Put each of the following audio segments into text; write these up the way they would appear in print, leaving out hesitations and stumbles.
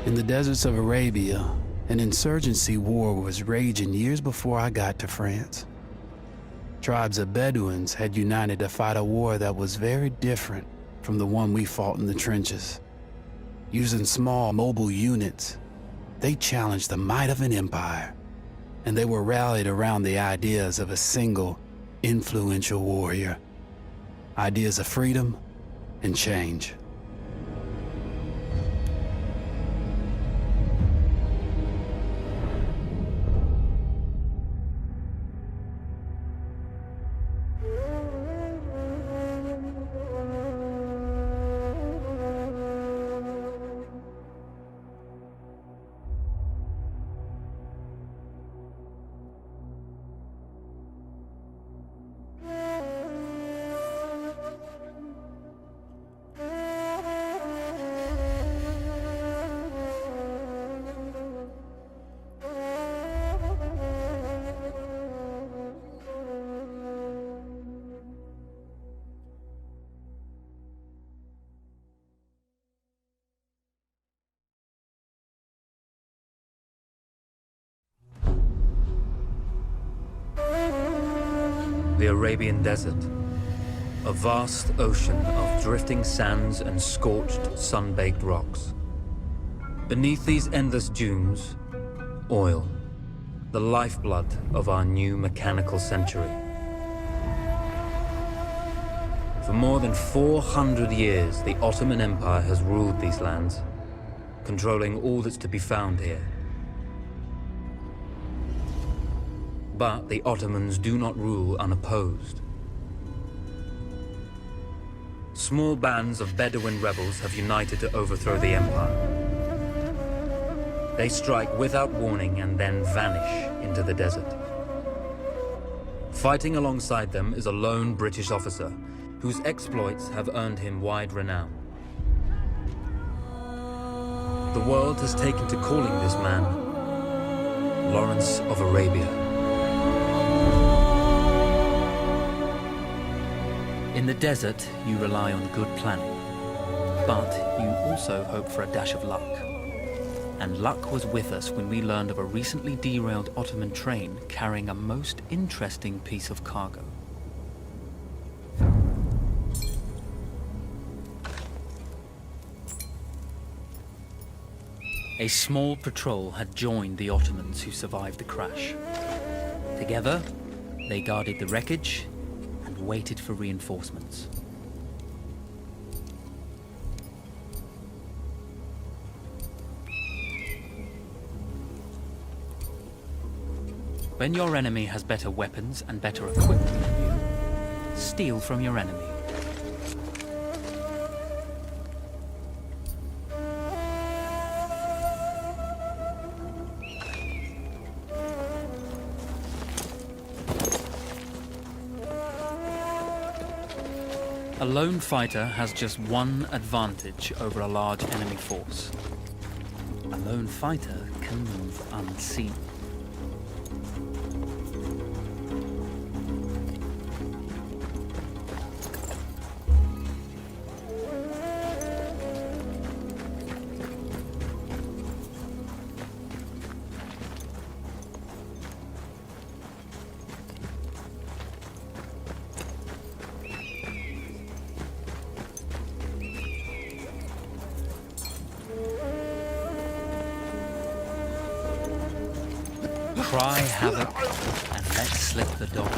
In the deserts of Arabia, an insurgency war was raging years before I got to France. Tribes of Bedouins had united to fight a war that was very different from the one we fought in the trenches. Using small, mobile units, they challenged the might of an empire, and they were rallied around the ideas of a single, influential warrior. Ideas of freedom and change. The Arabian Desert, a vast ocean of drifting sands and scorched, sun-baked rocks. Beneath these endless dunes, oil, the lifeblood of our new mechanical century. For more than 400 years, the Ottoman Empire has ruled these lands, controlling all that's to be found here. But the Ottomans do not rule unopposed. Small bands of Bedouin rebels have united to overthrow the empire. They strike without warning and then vanish into the desert. Fighting alongside them is a lone British officer whose exploits have earned him wide renown. The world has taken to calling this man Lawrence of Arabia. In the desert, you rely on good planning, but you also hope for a dash of luck. And luck was with us when we learned of a recently derailed Ottoman train carrying a most interesting piece of cargo. A small patrol had joined the Ottomans who survived the crash. Together, they guarded the wreckage and waited for reinforcements. When your enemy has better weapons and better equipment than you, steal from your enemy. A lone fighter has just one advantage over a large enemy force. A lone fighter can move unseen. Cry havoc and let slip the dog.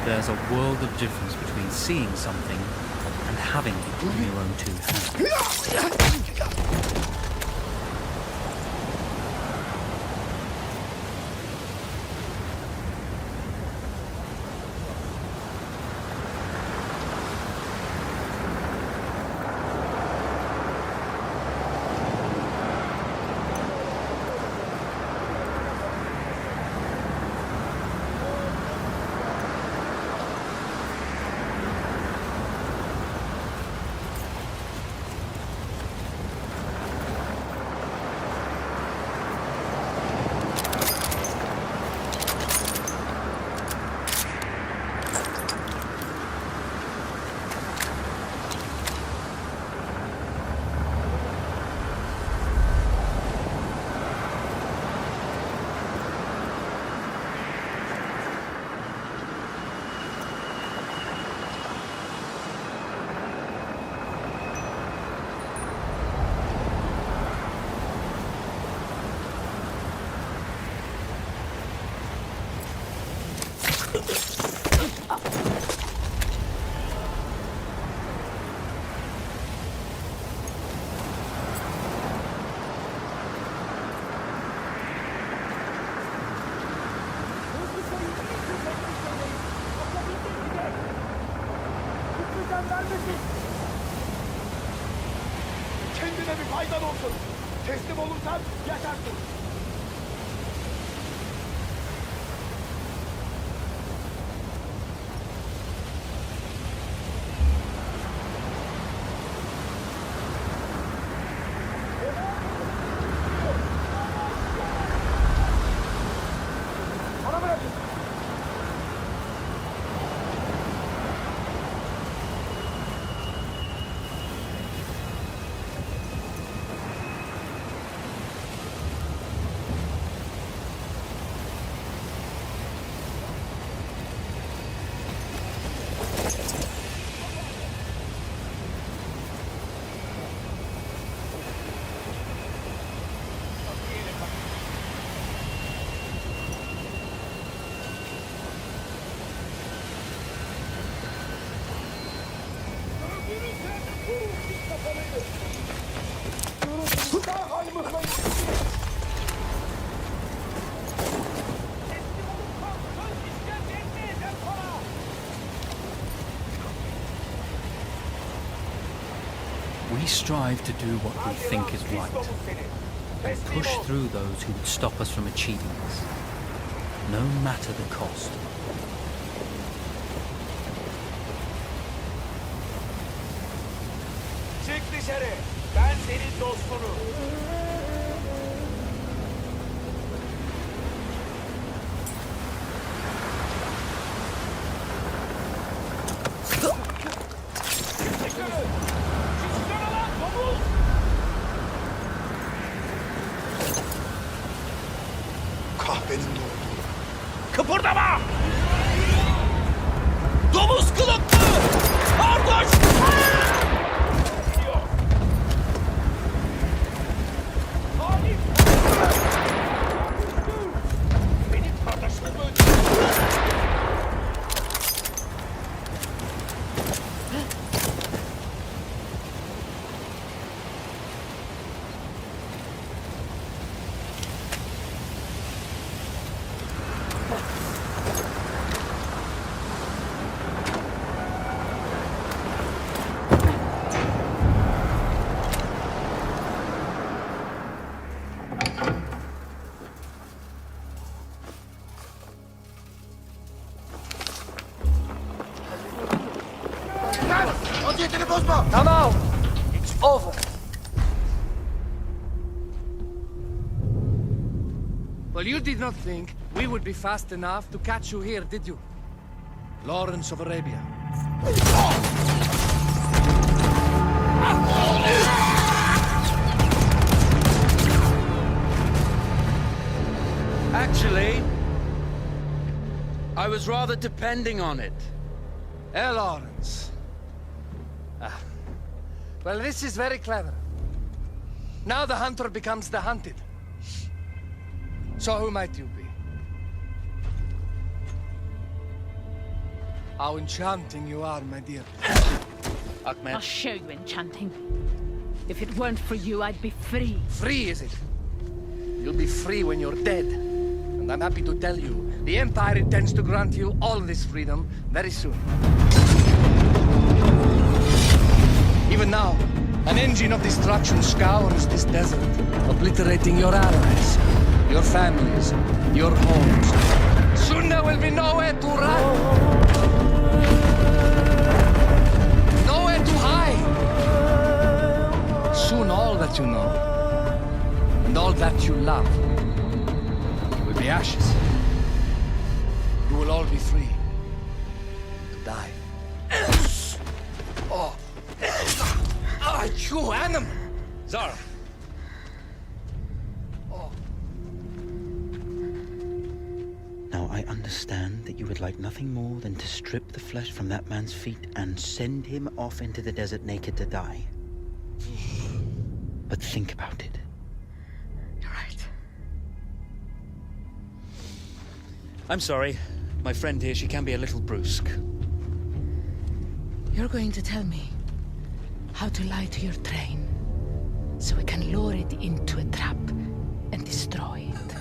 There's a world of difference between seeing something and having it in your own two hands. Kendine bir faydan olsun. Teslim olursan yaşarsın. Bana bırakın. We strive to do what we think is right, and push through those who would stop us from achieving this, no matter the cost. Çık dışarı. Ben senin dostunum. Kahvenin doğdu. Kıpırdama! Domuz kılıklı! Kardeş! Benim kardeşimi öldürdü. Vaziyetini bozma. Tamam. It's over. Well, you did not think we would be fast enough to catch you here, did you? Lawrence of Arabia. Actually, I was rather depending on it. Lawrence. Well, this is very clever. Now the hunter becomes the hunted. So who might you be? How enchanting you are, my dear. Ahmed. I'll show you enchanting. If it weren't for you, I'd be free. Free, is it? You'll be free when you're dead. And I'm happy to tell you, the Empire intends to grant you all this freedom very soon. Even now, an engine of destruction scours this desert, obliterating your allies, your families, your homes. Soon there will be nowhere to run. Nowhere to hide. Soon all that you know, and all that you love, will be ashes. You will all be free to die. Oh. You animal! Zara! Now, I understand that you would like nothing more than to strip the flesh from that man's feet and send him off into the desert naked to die. But think about it. You're right. I'm sorry. My friend here, she can be a little brusque. You're going to tell me how to lie to your train, so we can lure it into a trap and destroy it.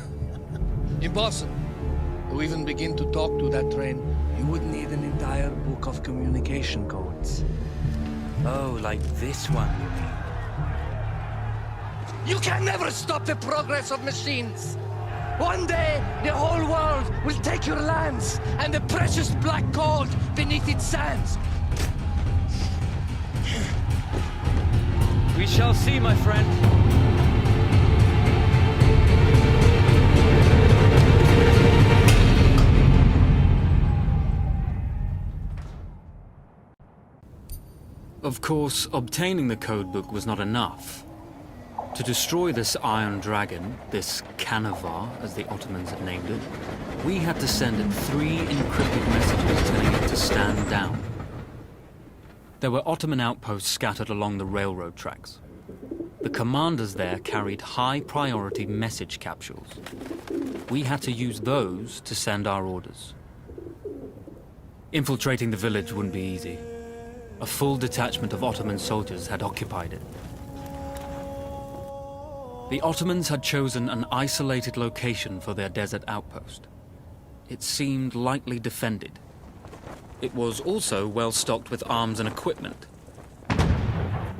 Impossible. To even begin to talk to that train, you would need an entire book of communication codes. Oh, like this one, you mean? You can never stop the progress of machines! One day, the whole world will take your lands, and the precious black gold beneath its sands. We shall see, my friend. Of course, obtaining the codebook was not enough. To destroy this iron dragon, this Canavar, as the Ottomans had named it, we had to send it 3 encrypted messages telling it to stand down. There were Ottoman outposts scattered along the railroad tracks. The commanders there carried high-priority message capsules. We had to use those to send our orders. Infiltrating the village wouldn't be easy. A full detachment of Ottoman soldiers had occupied it. The Ottomans had chosen an isolated location for their desert outpost. It seemed lightly defended. It was also well stocked with arms and equipment.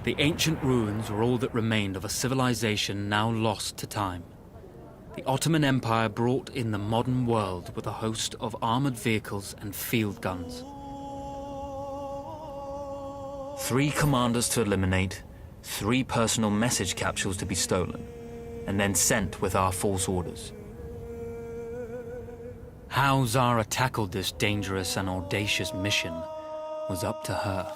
The ancient ruins were all that remained of a civilization now lost to time. The Ottoman Empire brought in the modern world with a host of armored vehicles and field guns. 3 commanders to eliminate, 3 personal message capsules to be stolen, and then sent with our false orders. How Zara tackled this dangerous and audacious mission was up to her.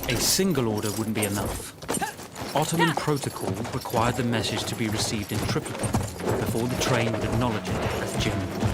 A single order wouldn't be enough. Ottoman protocol required the message to be received in triplicate before the train would acknowledge it as genuine.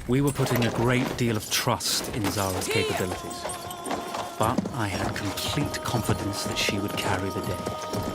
We were putting a great deal of trust in Zara's capabilities, but I had complete confidence that she would carry the day.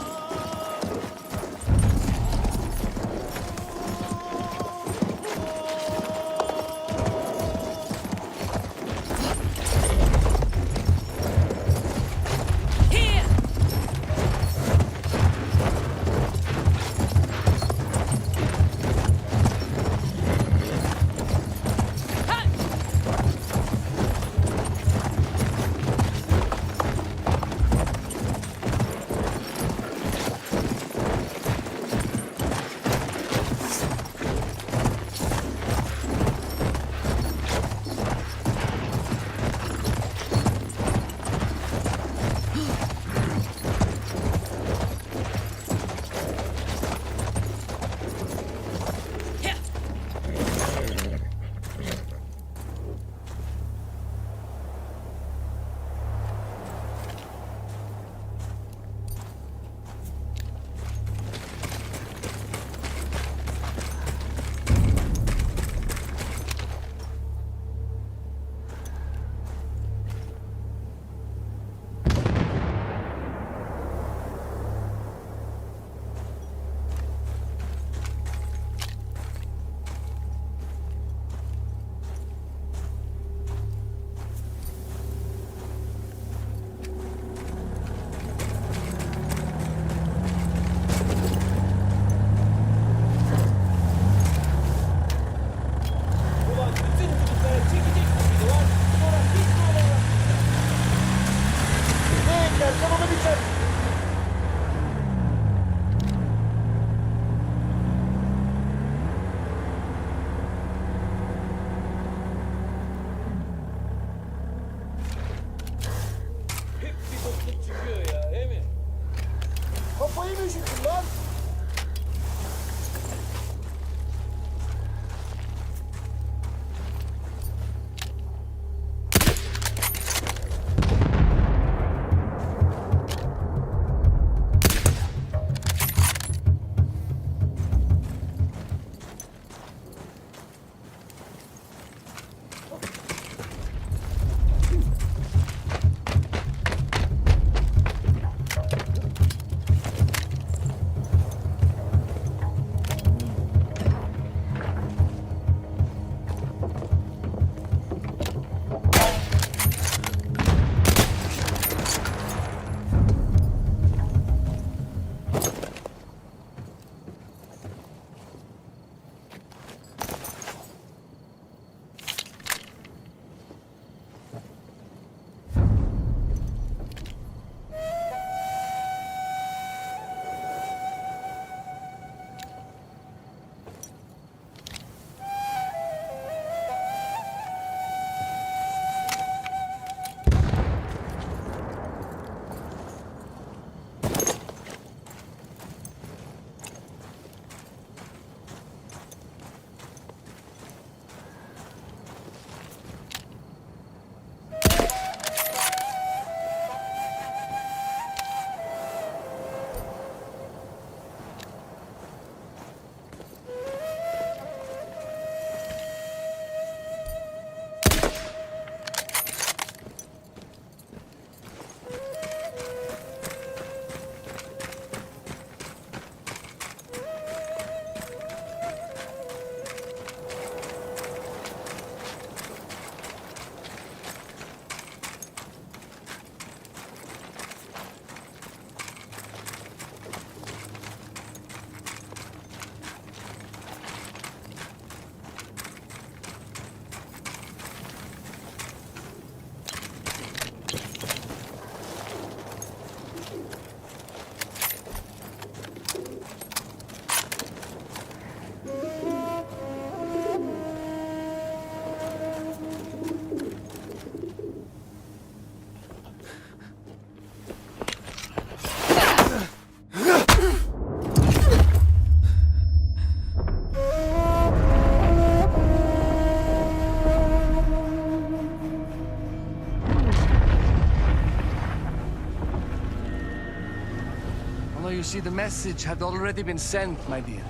You see, the message had already been sent, my dear.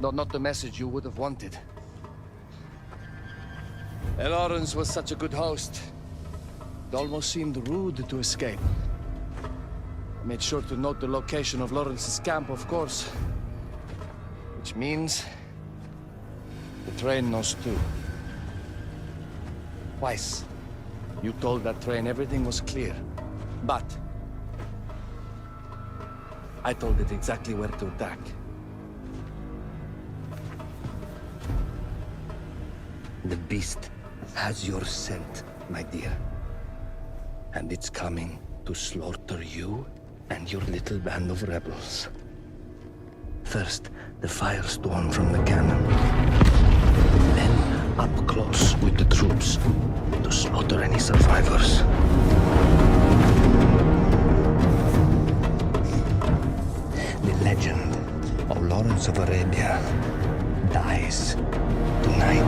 Not the message you would have wanted. Lawrence was such a good host. It almost seemed rude to escape. I made sure to note the location of Lawrence's camp, of course. Which means... the train knows too. Twice, you told that train everything was clear. But... I told it exactly where to attack. The beast has your scent, my dear. And it's coming to slaughter you and your little band of rebels. First, the firestorm from the cannon. Then, up close with the troops to slaughter any survivors. The legend of Lawrence of Arabia dies tonight.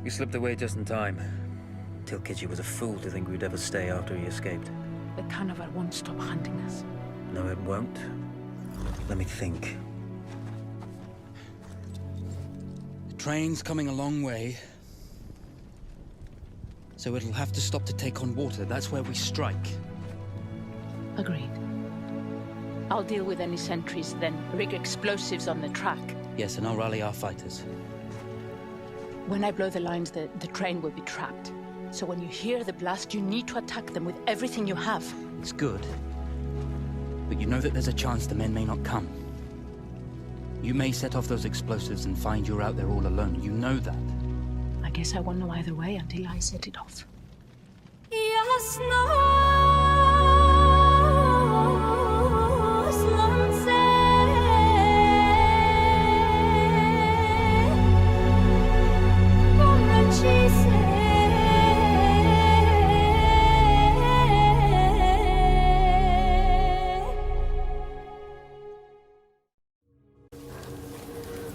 You slipped away just in time. Tilkici was a fool to think we'd ever stay after he escaped. The Canavar won't stop hunting us. No, it won't. Let me think. The train's coming a long way. So it'll have to stop to take on water. That's where we strike. Agreed. I'll deal with any sentries, then rig explosives on the track. Yes, and I'll rally our fighters. When I blow the lines, the train will be trapped. So when you hear the blast, you need to attack them with everything you have. It's good. But you know that there's a chance the men may not come. You may set off those explosives and find you're out there all alone. You know that. I guess I won't know either way until I set it off.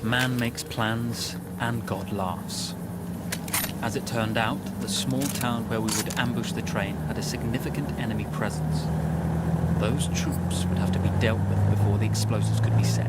Man makes plans, and God laughs. As it turned out, the small town where we would ambush the train had a significant enemy presence. Those troops would have to be dealt with before the explosives could be set.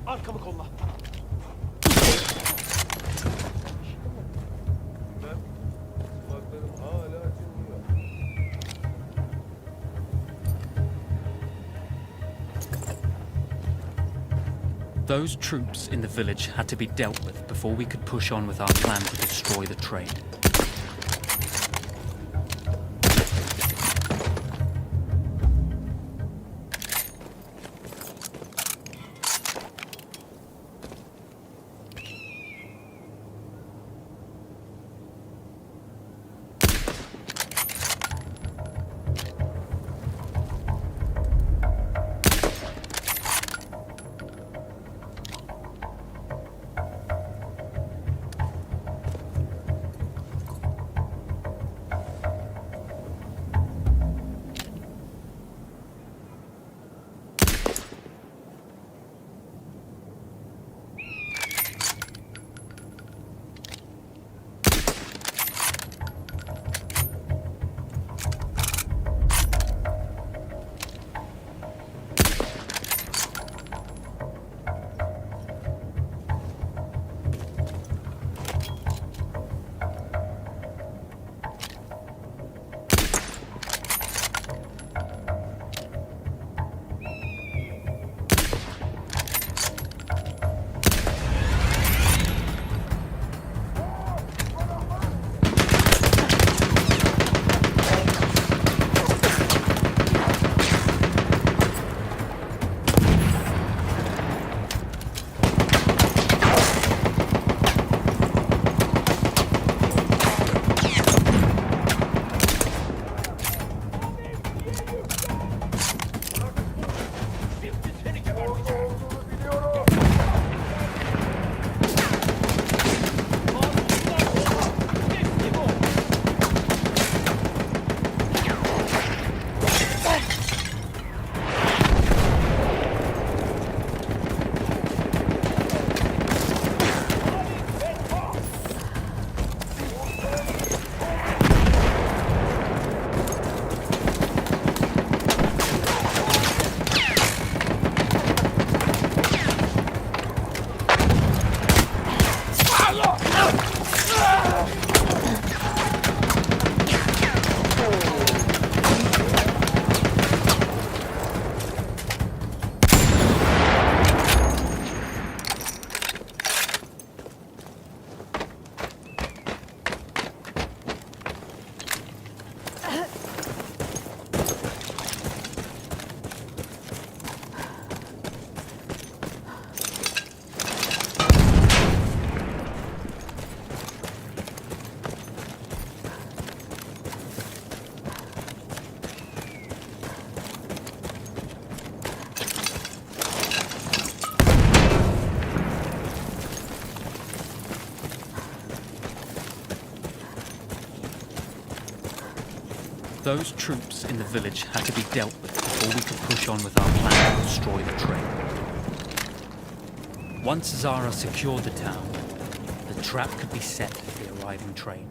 Arkamı kolla. Kulaklarım hala acımıyor. Those troops in the village had to be dealt with before we could push on with our plan to destroy the train. Those troops in the village had to be dealt with before we could push on with our plan to destroy the train. Once Zara secured the town, the trap could be set for the arriving train.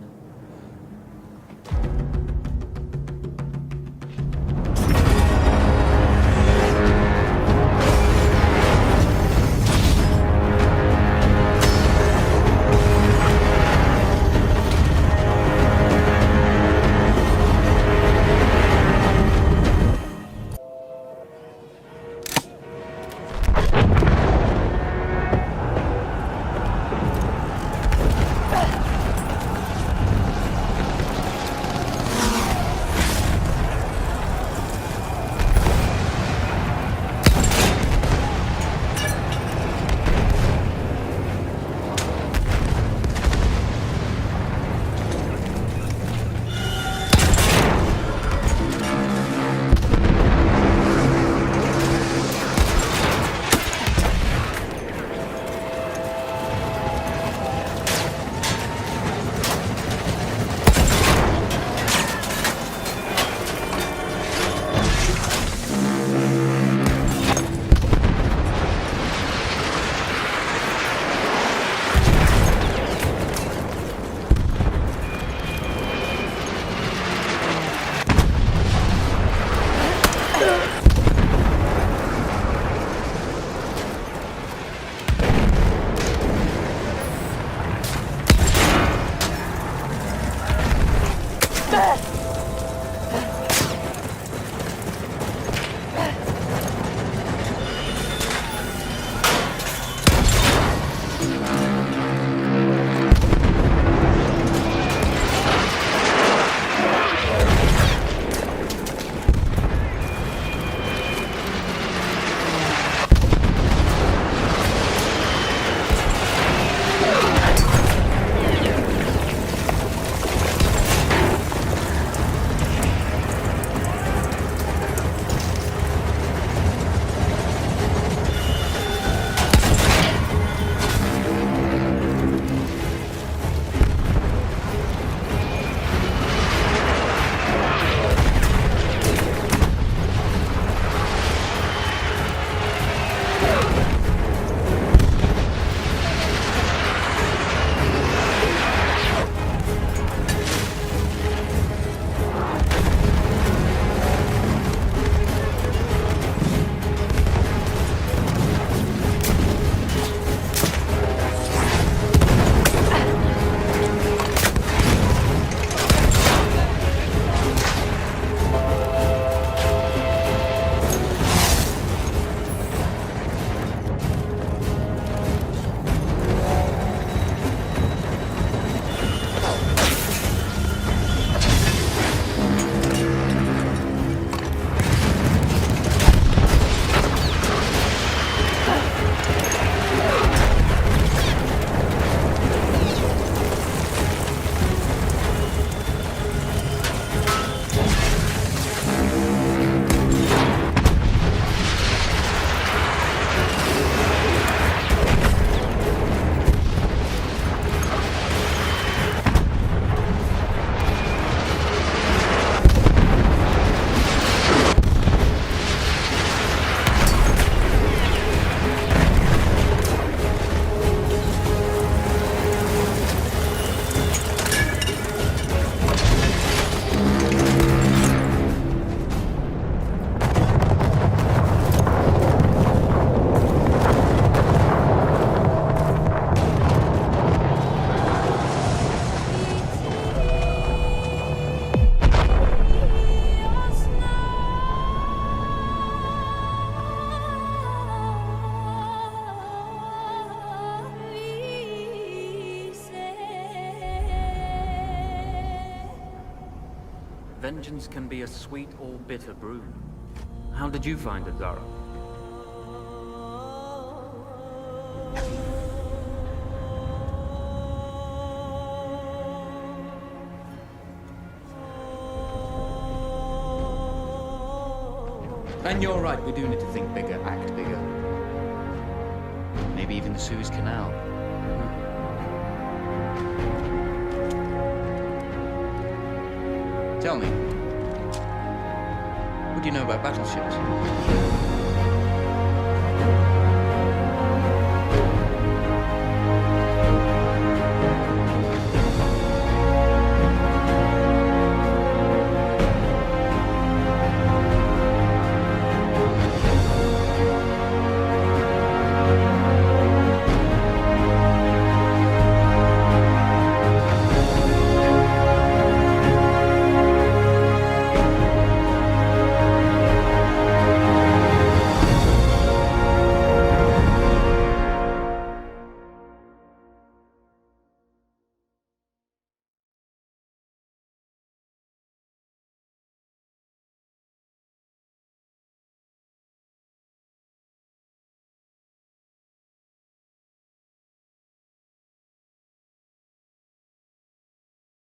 Vengeance can be a sweet or bitter brew. How did you find it, Zara? And you're right, we do need to think bigger, act bigger. Maybe even the Suez Canal. Tell me, what do you know about battleships?